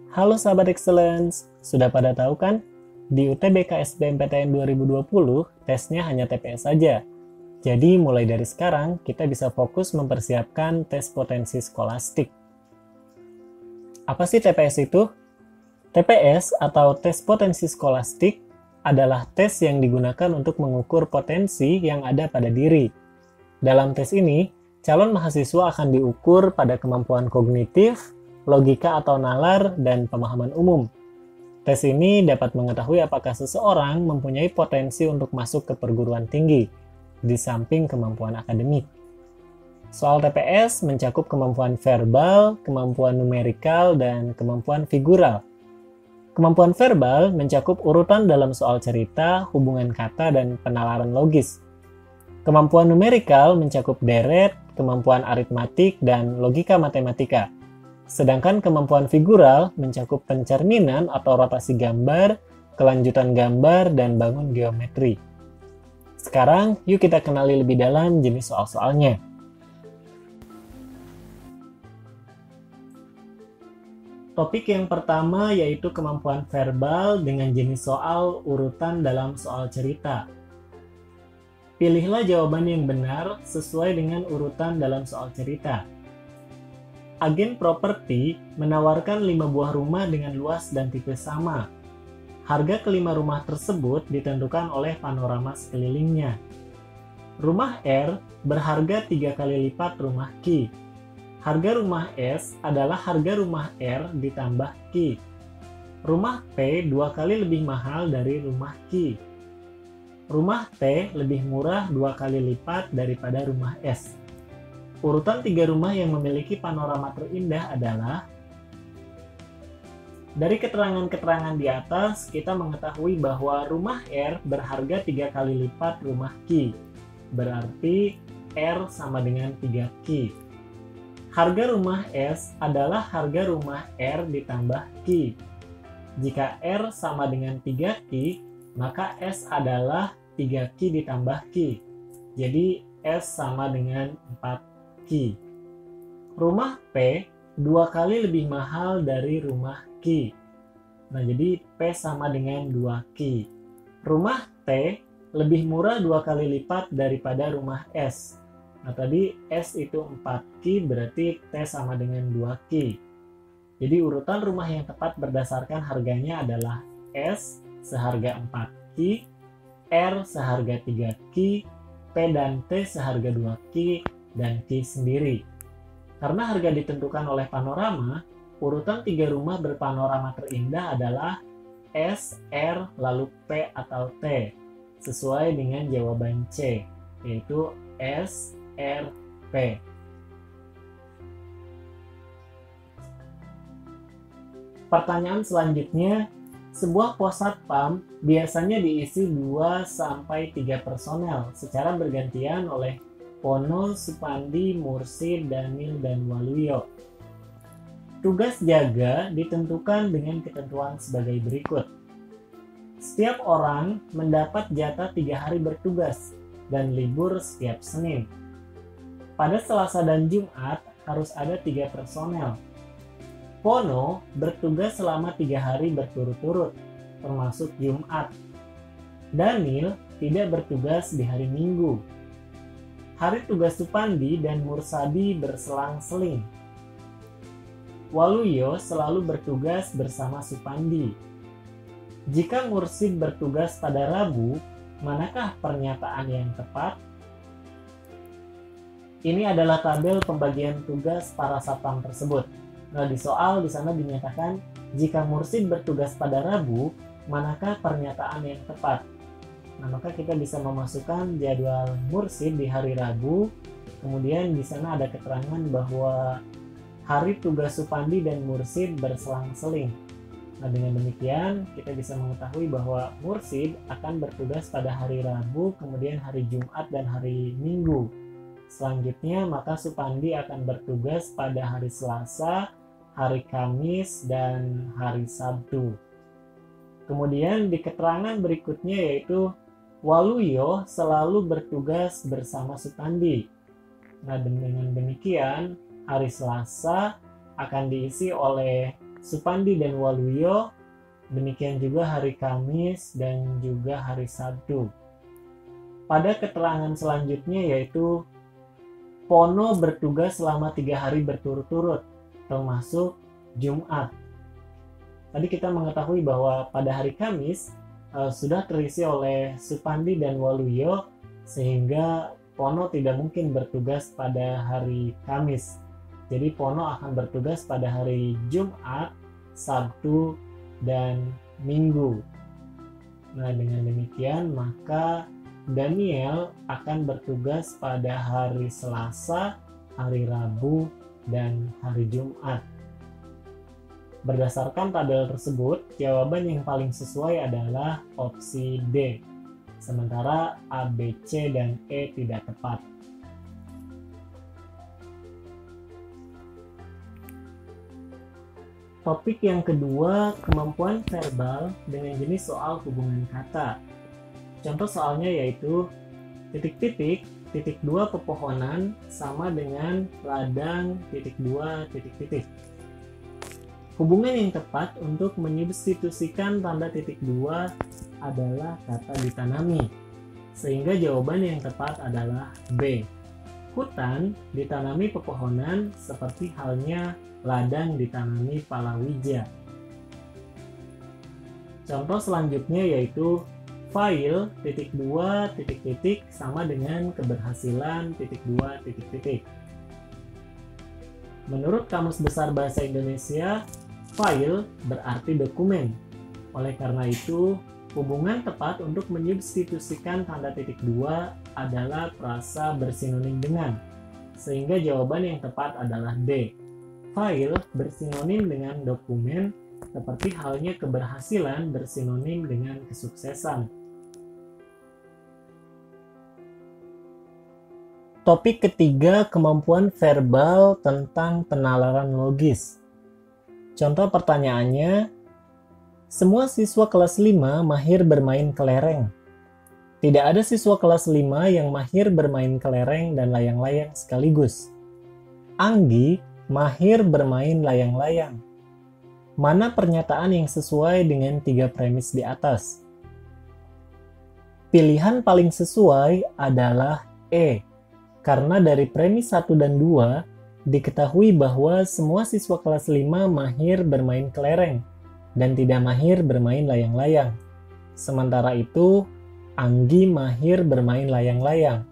Halo sahabat Excellence, sudah pada tahu kan? Di UTBK SBMPTN 2020, tesnya hanya TPS saja. Jadi mulai dari sekarang, kita bisa fokus mempersiapkan tes potensi skolastik. Apa sih TPS itu? TPS atau tes potensi skolastik adalah tes yang digunakan untuk mengukur potensi yang ada pada diri. Dalam tes ini, calon mahasiswa akan diukur pada kemampuan kognitif, logika atau nalar, dan pemahaman umum. Tes ini dapat mengetahui apakah seseorang mempunyai potensi untuk masuk ke perguruan tinggi, di samping kemampuan akademik. Soal TPS mencakup kemampuan verbal, kemampuan numerikal, dan kemampuan figural. Kemampuan verbal mencakup urutan dalam soal cerita, hubungan kata, dan penalaran logis. Kemampuan numerikal mencakup deret, kemampuan aritmatik, dan logika matematika. Sedangkan kemampuan figural mencakup pencerminan atau rotasi gambar, kelanjutan gambar, dan bangun geometri. Sekarang, yuk kita kenali lebih dalam jenis soal-soalnya. Topik yang pertama yaitu kemampuan verbal dengan jenis soal urutan dalam soal cerita. Pilihlah jawaban yang benar sesuai dengan urutan dalam soal cerita. Agen properti menawarkan 5 buah rumah dengan luas dan tipe sama. Harga kelima rumah tersebut ditentukan oleh panorama sekelilingnya. Rumah R berharga 3 kali lipat rumah Q. Harga rumah S adalah harga rumah R ditambah Q. Rumah P 2 kali lebih mahal dari rumah Q. Rumah T lebih murah 2 kali lipat daripada rumah S. Urutan 3 rumah yang memiliki panorama terindah adalah. Dari keterangan-keterangan di atas, kita mengetahui bahwa rumah R berharga 3 kali lipat rumah Q. Berarti R sama dengan 3Q. Harga rumah S adalah harga rumah R ditambah Q. Jika R sama dengan 3Q, maka S adalah 3Q ditambah Q. Jadi S sama dengan 4Q. Rumah P 2 kali lebih mahal dari rumah Q. Nah, jadi P sama dengan 2Q. Rumah T lebih murah 2 kali lipat daripada rumah S. Nah, tadi S itu 4Q, berarti T sama dengan 2Q. Jadi urutan rumah yang tepat berdasarkan harganya adalah S seharga 4Q, R seharga 3Q, P dan T seharga 2Q, dan Q sendiri. Karena harga ditentukan oleh panorama, urutan 3 rumah berpanorama terindah adalah S, R, lalu P atau T, sesuai dengan jawaban C, yaitu S, R, P. Pertanyaan selanjutnya, sebuah pos satpam biasanya diisi 2-3 personel secara bergantian oleh Pono, Supandi, Mursid, Daniel, dan Waluyo. Tugas jaga ditentukan dengan ketentuan sebagai berikut. Setiap orang mendapat jatah 3 hari bertugas dan libur setiap Senin. Pada Selasa dan Jumat harus ada 3 personel. Pono bertugas selama 3 hari berturut-turut, termasuk Jumat. Daniel tidak bertugas di hari Minggu. Hari tugas Supandi dan Mursadi berselang-seling. Waluyo selalu bertugas bersama Supandi. Jika Mursid bertugas pada Rabu, manakah pernyataan yang tepat? Ini adalah tabel pembagian tugas para satpam tersebut. Nah, di soal di sana dinyatakan jika Mursid bertugas pada Rabu, manakah pernyataan yang tepat? Nah, maka kita bisa memasukkan jadwal Mursid di hari Rabu. Kemudian di sana ada keterangan bahwa hari tugas Supandi dan Mursid berselang-seling. Nah, dengan demikian kita bisa mengetahui bahwa Mursid akan bertugas pada hari Rabu, kemudian hari Jumat dan hari Minggu. Selanjutnya, maka Supandi akan bertugas pada hari Selasa, hari Kamis, dan hari Sabtu. Kemudian di keterangan berikutnya yaitu Waluyo selalu bertugas bersama Supandi. Nah, dengan demikian hari Selasa akan diisi oleh Supandi dan Waluyo, demikian juga hari Kamis dan juga hari Sabtu. Pada keterangan selanjutnya yaitu Pono bertugas selama 3 hari berturut-turut, termasuk Jumat. Tadi kita mengetahui bahwa pada hari Kamis sudah terisi oleh Supandi dan Waluyo, sehingga Pono tidak mungkin bertugas pada hari Kamis. Jadi Pono akan bertugas pada hari Jumat, Sabtu, dan Minggu. Nah, dengan demikian maka Daniel akan bertugas pada hari Selasa, hari Rabu, dan hari Jumat. Berdasarkan tabel tersebut, jawaban yang paling sesuai adalah opsi D. Sementara A, B, C, dan E tidak tepat. Topik yang kedua, kemampuan verbal dengan jenis soal hubungan kata. Contoh soalnya yaitu titik-titik, titik 2 pepohonan sama dengan ladang titik 2 titik-titik. Hubungan yang tepat untuk menyubstitusikan tanda titik 2 adalah kata ditanami. Sehingga jawaban yang tepat adalah B. Hutan ditanami pepohonan seperti halnya ladang ditanami palawija. Contoh selanjutnya yaitu file titik 2 titik-titik sama dengan keberhasilan titik 2 titik-titik. Menurut Kamus Besar Bahasa Indonesia, file berarti dokumen. Oleh karena itu, hubungan tepat untuk menyubstitusikan tanda titik 2 adalah frasa bersinonim dengan, sehingga jawaban yang tepat adalah D. File bersinonim dengan dokumen, seperti halnya keberhasilan bersinonim dengan kesuksesan. Topik ketiga, kemampuan verbal tentang penalaran logis. Contoh pertanyaannya, semua siswa kelas 5 mahir bermain kelereng. Tidak ada siswa kelas 5 yang mahir bermain kelereng dan layang-layang sekaligus. Anggi mahir bermain layang-layang. Mana pernyataan yang sesuai dengan 3 premis di atas? Pilihan paling sesuai adalah E. Karena dari premis 1 dan 2 diketahui bahwa semua siswa kelas 5 mahir bermain kelereng dan tidak mahir bermain layang-layang. Sementara itu, Anggi mahir bermain layang-layang.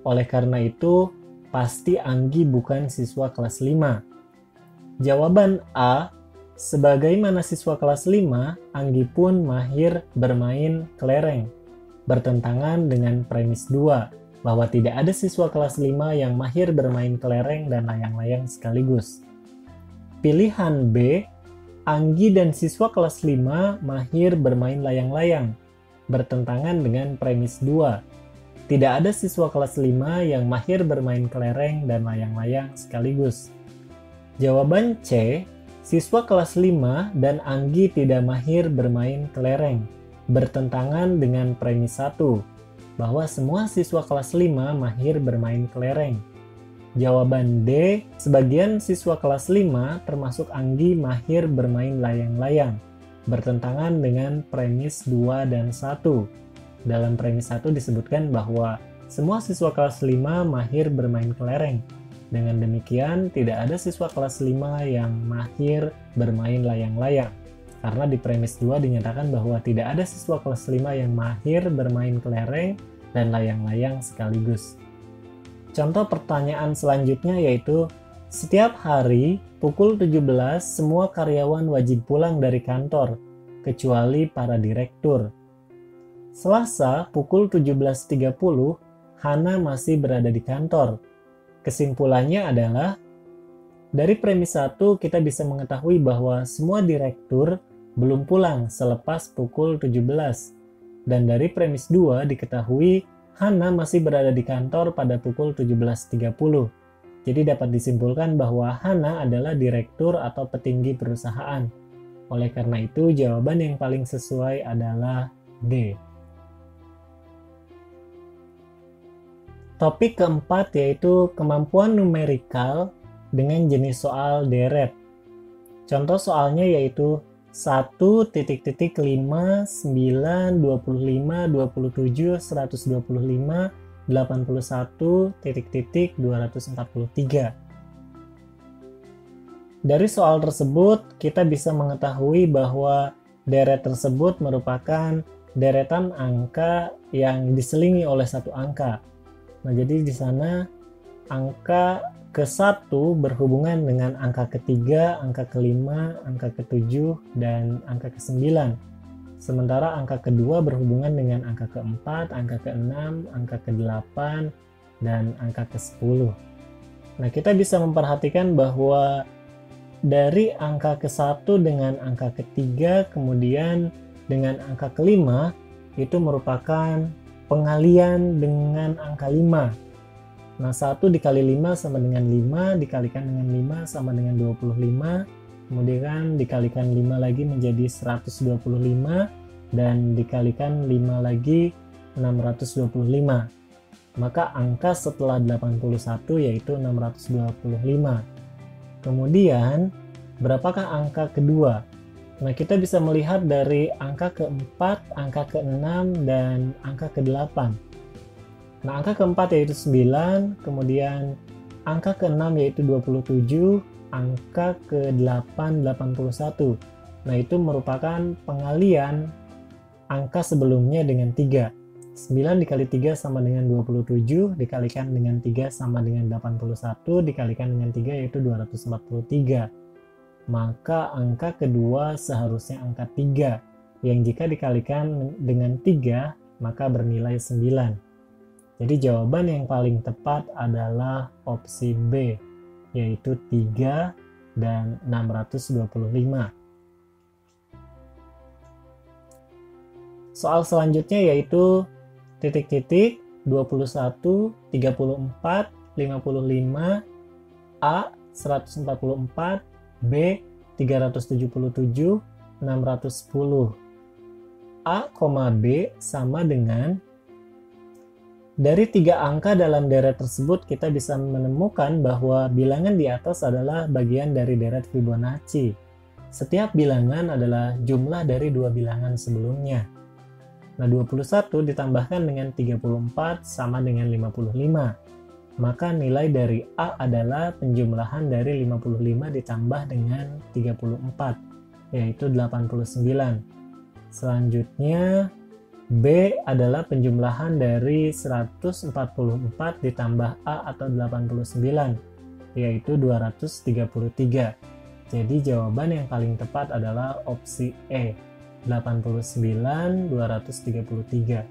Oleh karena itu, pasti Anggi bukan siswa kelas 5. Jawaban A, sebagaimana siswa kelas 5, Anggi pun mahir bermain kelereng, bertentangan dengan premis 2. Bahwa tidak ada siswa kelas 5 yang mahir bermain kelereng dan layang-layang sekaligus. Pilihan B, Anggi dan siswa kelas 5 mahir bermain layang-layang, bertentangan dengan premis 2. Tidak ada siswa kelas 5 yang mahir bermain kelereng dan layang-layang sekaligus. Jawaban C, siswa kelas 5 dan Anggi tidak mahir bermain kelereng, bertentangan dengan premis 1. Bahwa semua siswa kelas 5 mahir bermain kelereng. Jawaban D, sebagian siswa kelas 5 termasuk Anggi mahir bermain layang-layang, bertentangan dengan premis 2 dan 1. Dalam premis 1 disebutkan bahwa semua siswa kelas 5 mahir bermain kelereng. Dengan demikian, tidak ada siswa kelas 5 yang mahir bermain layang-layang. Karena di premis 2 dinyatakan bahwa tidak ada siswa kelas 5 yang mahir bermain kelereng dan layang-layang sekaligus. Contoh pertanyaan selanjutnya yaitu, setiap hari pukul 17 semua karyawan wajib pulang dari kantor, kecuali para direktur. Selasa pukul 17.30, Hana masih berada di kantor. Kesimpulannya adalah, dari premis 1 kita bisa mengetahui bahwa semua direktur belum pulang selepas pukul 17. Dan dari premis 2 diketahui Hana masih berada di kantor pada pukul 17.30. Jadi dapat disimpulkan bahwa Hana adalah direktur atau petinggi perusahaan. Oleh karena itu, jawaban yang paling sesuai adalah D. Topik keempat yaitu kemampuan numerikal dengan jenis soal deret. Contoh soalnya yaitu 1, 5, 9, 25, 27, 125, 81, 243. Dari soal tersebut, kita bisa mengetahui bahwa deret tersebut merupakan deretan angka yang diselingi oleh satu angka. Nah, jadi di sana angka ke-1 berhubungan dengan angka ke-3, angka ke-5, angka ke-7, dan angka ke-9. Sementara angka kedua berhubungan dengan angka ke-4, angka ke-6, angka ke-8, dan angka ke-10. Nah, kita bisa memperhatikan bahwa dari angka ke-1 dengan angka ke-3, kemudian dengan angka ke-5, itu merupakan pengalian dengan angka 5. Nah, 1 dikali 5 sama dengan 5, dikalikan dengan 5 sama dengan 25, kemudian dikalikan 5 lagi menjadi 125, dan dikalikan 5 lagi 625. Maka angka setelah 81 yaitu 625. Kemudian, berapakah angka kedua? Nah, kita bisa melihat dari angka ke-4, angka ke-6, dan angka ke-8. Nah, angka keempat yaitu 9, kemudian angka ke-6 yaitu 27, angka ke-8 81. Nah, itu merupakan pengalian angka sebelumnya dengan 3. 9 dikali 3 sama dengan 27, dikalikan dengan 3 sama dengan 81, dikalikan dengan 3 yaitu 243. Maka angka kedua seharusnya angka 3, yang jika dikalikan dengan 3, maka bernilai 9. Jadi jawaban yang paling tepat adalah opsi B, yaitu 3 dan 625. Soal selanjutnya yaitu titik-titik 21, 34, 55, A 144, B 377, 610. A, B sama dengan, dari 3 angka dalam deret tersebut kita bisa menemukan bahwa bilangan di atas adalah bagian dari deret Fibonacci. Setiap bilangan adalah jumlah dari 2 bilangan sebelumnya. Nah, 21 ditambahkan dengan 34 sama dengan 55. Maka nilai dari A adalah penjumlahan dari 55 ditambah dengan 34, yaitu 89. Selanjutnya, B adalah penjumlahan dari 144 ditambah A atau 89, yaitu 233. Jadi jawaban yang paling tepat adalah opsi E, 89, 233.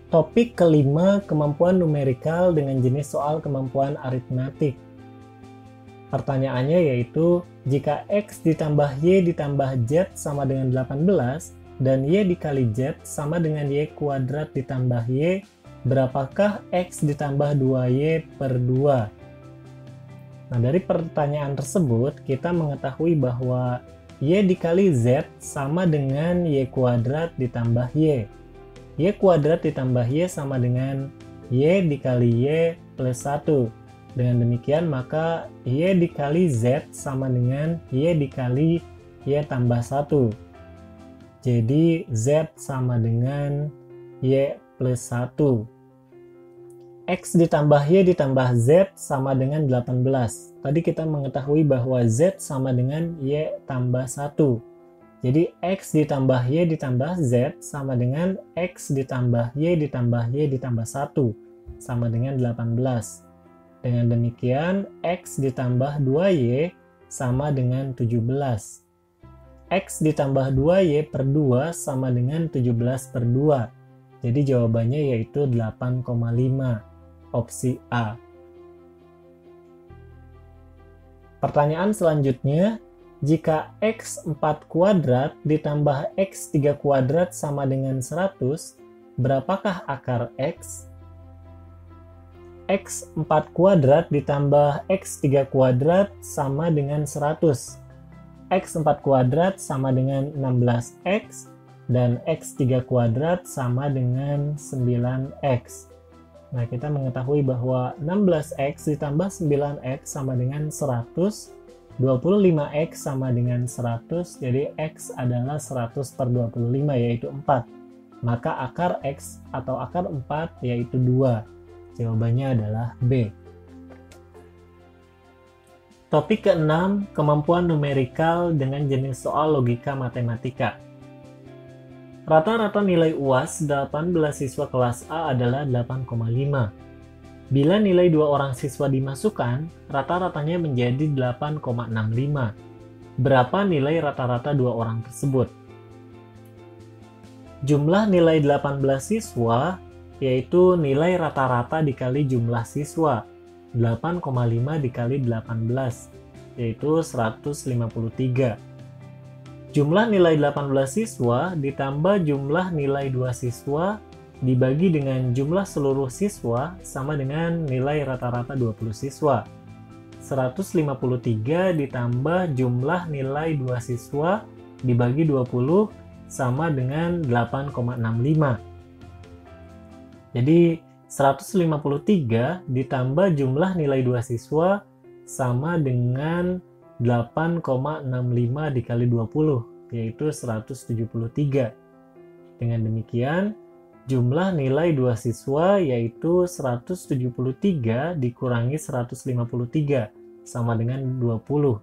Topik kelima, kemampuan numerikal dengan jenis soal kemampuan aritmatik. Pertanyaannya yaitu, jika X ditambah Y ditambah Z sama dengan 18, dan Y dikali Z sama dengan Y kuadrat ditambah Y, berapakah X ditambah 2Y per 2? Nah, dari pertanyaan tersebut, kita mengetahui bahwa Y dikali Z sama dengan Y kuadrat ditambah Y. Y kuadrat ditambah Y sama dengan Y dikali Y plus 1. Dengan demikian, maka Y dikali Z sama dengan Y dikali Y tambah 1. Jadi, Z sama dengan Y plus 1. X ditambah Y ditambah Z sama dengan 18. Tadi kita mengetahui bahwa Z sama dengan Y tambah 1. Jadi, X ditambah Y ditambah Z sama dengan X ditambah Y ditambah Y ditambah 1 sama dengan 18. Dengan demikian, X ditambah 2Y sama dengan 17. X ditambah 2Y per 2 sama dengan 17 per 2. Jadi jawabannya yaitu 8,5. Opsi A. Pertanyaan selanjutnya, jika X4 kuadrat ditambah X3 kuadrat sama dengan 100, berapakah akar X? X4 kuadrat ditambah X3 kuadrat sama dengan 100. X4 kuadrat sama dengan 16X, dan X3 kuadrat sama dengan 9X. Nah, kita mengetahui bahwa 16X ditambah 9X sama dengan 100, 25X sama dengan 100, jadi X adalah 100 per 25, yaitu 4. Maka akar X atau akar 4 yaitu 2. Jawabannya adalah B. Topik ke-6, kemampuan numerikal dengan jenis soal logika matematika. Rata-rata nilai UAS 18 siswa kelas A adalah 8,5. Bila nilai 2 orang siswa dimasukkan, rata-ratanya menjadi 8,65. Berapa nilai rata-rata 2 orang tersebut? Jumlah nilai 18 siswa yaitu nilai rata-rata dikali jumlah siswa. 8,5 dikali 18 yaitu 153. Jumlah nilai 18 siswa ditambah jumlah nilai 2 siswa dibagi dengan jumlah seluruh siswa sama dengan nilai rata-rata 20 siswa. 153 ditambah jumlah nilai 2 siswa dibagi 20 sama dengan 8,65. Jadi 153 ditambah jumlah nilai 2 siswa sama dengan 8,65 dikali 20, yaitu 173. Dengan demikian, jumlah nilai 2 siswa yaitu 173 dikurangi 153, sama dengan 20.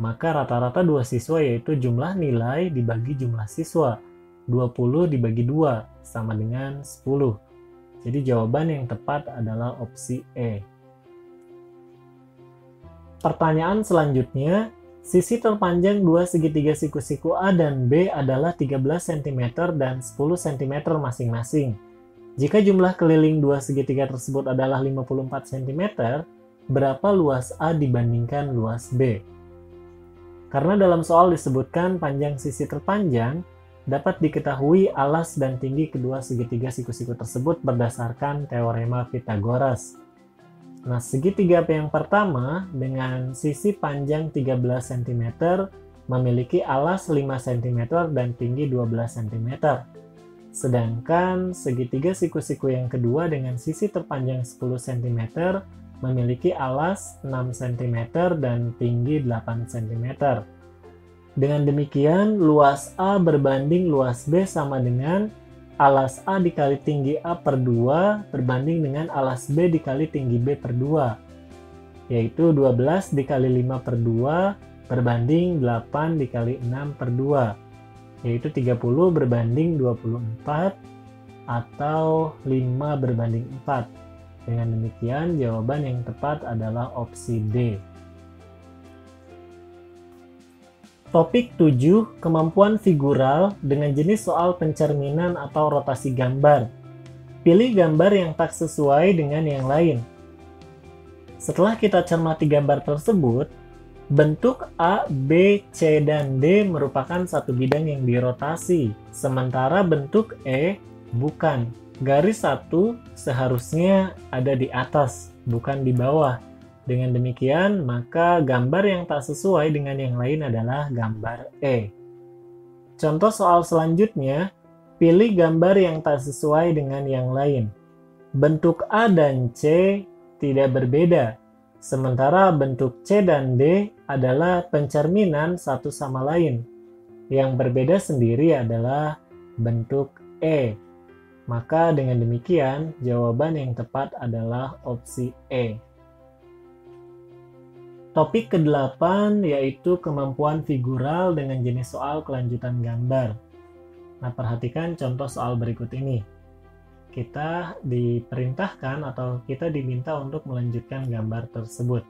Maka rata-rata 2 siswa yaitu jumlah nilai dibagi jumlah siswa. 20 dibagi 2, sama dengan 10. Jadi jawaban yang tepat adalah opsi E. Pertanyaan selanjutnya, sisi terpanjang dua segitiga siku-siku A dan B adalah 13 cm dan 10 cm masing-masing. Jika jumlah keliling dua segitiga tersebut adalah 54 cm, berapa luas A dibandingkan luas B? Karena dalam soal disebutkan panjang sisi terpanjang, dapat diketahui alas dan tinggi kedua segitiga siku-siku tersebut berdasarkan teorema Pythagoras. Nah, segitiga yang pertama dengan sisi panjang 13 cm memiliki alas 5 cm dan tinggi 12 cm. Sedangkan segitiga siku-siku yang kedua dengan sisi terpanjang 10 cm memiliki alas 6 cm dan tinggi 8 cm. Dengan demikian, luas A berbanding luas B sama dengan alas A dikali tinggi A per 2 berbanding dengan alas B dikali tinggi B per 2, yaitu 12 dikali 5 per 2 berbanding 8 dikali 6 per 2, yaitu 30 berbanding 24 atau 5 berbanding 4. Dengan demikian, jawaban yang tepat adalah opsi D. Topik 7, kemampuan figural dengan jenis soal pencerminan atau rotasi gambar. Pilih gambar yang tak sesuai dengan yang lain. Setelah kita cermati gambar tersebut, bentuk A, B, C, dan D merupakan satu bidang yang dirotasi, sementara bentuk E bukan. Garis 1 seharusnya ada di atas, bukan di bawah. Dengan demikian, maka gambar yang tak sesuai dengan yang lain adalah gambar E. Contoh soal selanjutnya, pilih gambar yang tak sesuai dengan yang lain. Bentuk A dan C tidak berbeda, sementara bentuk C dan D adalah pencerminan satu sama lain. Yang berbeda sendiri adalah bentuk E. Maka dengan demikian, jawaban yang tepat adalah opsi E. Topik ke-8 yaitu kemampuan figural dengan jenis soal kelanjutan gambar. Nah, perhatikan contoh soal berikut ini. Kita diperintahkan atau kita diminta untuk melanjutkan gambar tersebut.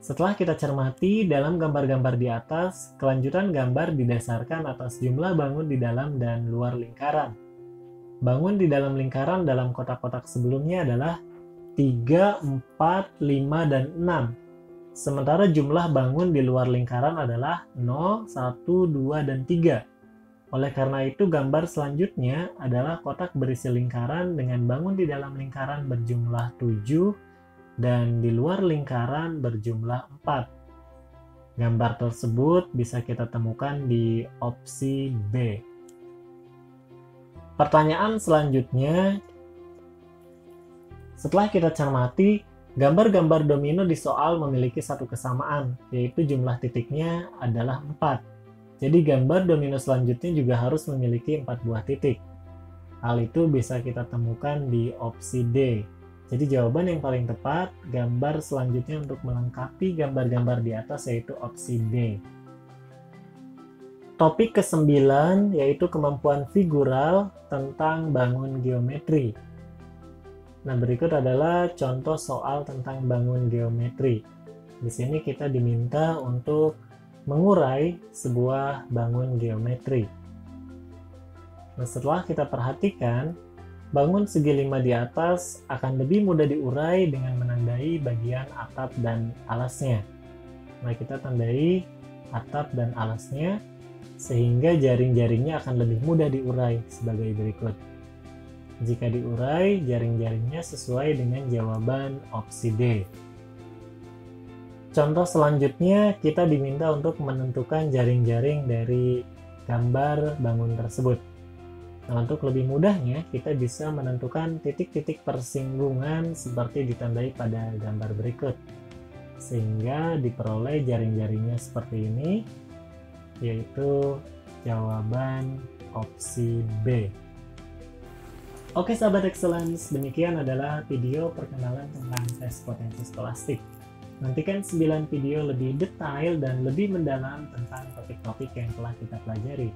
Setelah kita cermati dalam gambar-gambar di atas, kelanjutan gambar didasarkan atas jumlah bangun di dalam dan luar lingkaran. Bangun di dalam lingkaran dalam kotak-kotak sebelumnya adalah 3, 4, 5, dan 6. Sementara jumlah bangun di luar lingkaran adalah 0, 1, 2, dan 3. Oleh karena itu, gambar selanjutnya adalah kotak berisi lingkaran dengan bangun di dalam lingkaran berjumlah 7 dan di luar lingkaran berjumlah 4. Gambar tersebut bisa kita temukan di opsi B. Pertanyaan selanjutnya, Setelah kita cermati, gambar-gambar domino di soal memiliki satu kesamaan, yaitu jumlah titiknya adalah 4. Jadi gambar domino selanjutnya juga harus memiliki 4 buah titik. Hal itu bisa kita temukan di opsi D. Jadi jawaban yang paling tepat, gambar selanjutnya untuk melengkapi gambar-gambar di atas yaitu opsi D. Topik ke-9 yaitu kemampuan figural tentang bangun geometri. Nah, berikut adalah contoh soal tentang bangun geometri. Di sini kita diminta untuk mengurai sebuah bangun geometri. Nah, setelah kita perhatikan, bangun segi 5 di atas akan lebih mudah diurai dengan menandai bagian atap dan alasnya. Nah, kita tandai atap dan alasnya, sehingga jaring-jaringnya akan lebih mudah diurai sebagai berikut. Jika diurai, jaring-jaringnya sesuai dengan jawaban opsi D. Contoh selanjutnya, kita diminta untuk menentukan jaring-jaring dari gambar bangun tersebut. Nah, untuk lebih mudahnya, kita bisa menentukan titik-titik persinggungan seperti ditandai pada gambar berikut. Sehingga diperoleh jaring-jaringnya seperti ini, yaitu jawaban opsi B. Oke sahabat Excellence, demikian adalah video perkenalan tentang tes potensi skolastik. Nantikan 9 video lebih detail dan lebih mendalam tentang topik-topik yang telah kita pelajari.